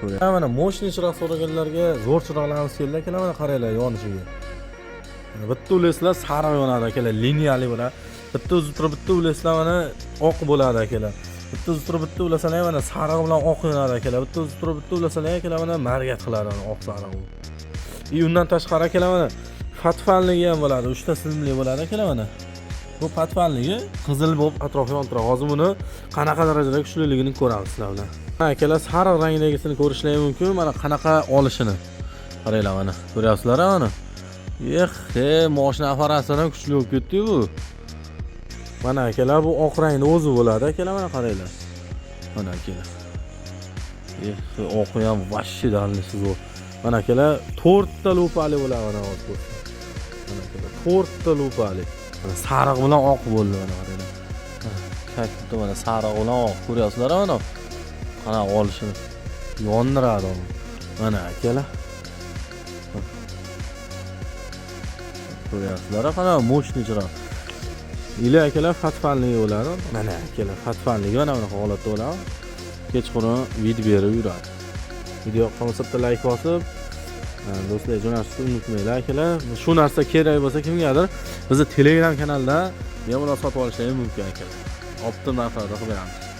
Mana moshni chiroq so'raganlarga zo'r chiroqlarimiz keldi akalar, mana qaranglar yonishiga. Bitta uleslar sariq yonadi akalar, liniyali bo'ladi. Bitta uzib turib, bitta uleslar mana oq bo'ladi akalar. Bitta uzib turib, bitta ulasalar mana sariq bilan oq yonadi akalar. Bitta uzib turib, bitta ulasalar akalar mana margat qiladi, oq sariq. Undan tashqari akalar mana fatfanligi ham bo'ladi, 3 ta simli bo'ladi akalar mana. Bu fatfanligi qizil bo'lib atrofiga yontiradi. Hozir buni qanaqa darajada kuchliligini ko'ramiz sizlar bilan. Akalar sariq rangdagisini ko'rishingiz mumkin. Mana qanaqa olishini. Qaranglar mana. Ko'ryapsizlar mana. Mashina apparati ham kuchli bo'lib ketdi-ku bu. Mana akalar bu oq rangni o'zi bo'ladi akalar, mana qaranglar. Mana akalar. Oqi ham vashshi dalisi zo'r. Mana akalar 4 ta lupali bo'ladi mana hozir. Mana akalar 4 ta lupali. Mana sariq bilan oq bo'ldi mana qaranglar. Katta mana sariq bilan oq ko'ryapsizlar mana. Qanaqa olishini yondiradi uni. Mana akalar. Ko'ryapsizlar, qanaqa moshni chiroq. Ila akalar fatfanligi bo'ladi. Mana akalar fatfanligi mana bunaqa holatda bo'ladi. Kechqurun video berib yuradi. Video yoqqan bo'lsa bitta like bosib, do'stlar jo'natishni unutmanglar akalar. Shu narsa kerak bo'lsa kimgadir bizni Telegram kanalda bemalol sotib olishingiz mumkin akalar. Optim narxlarda qilib beramiz.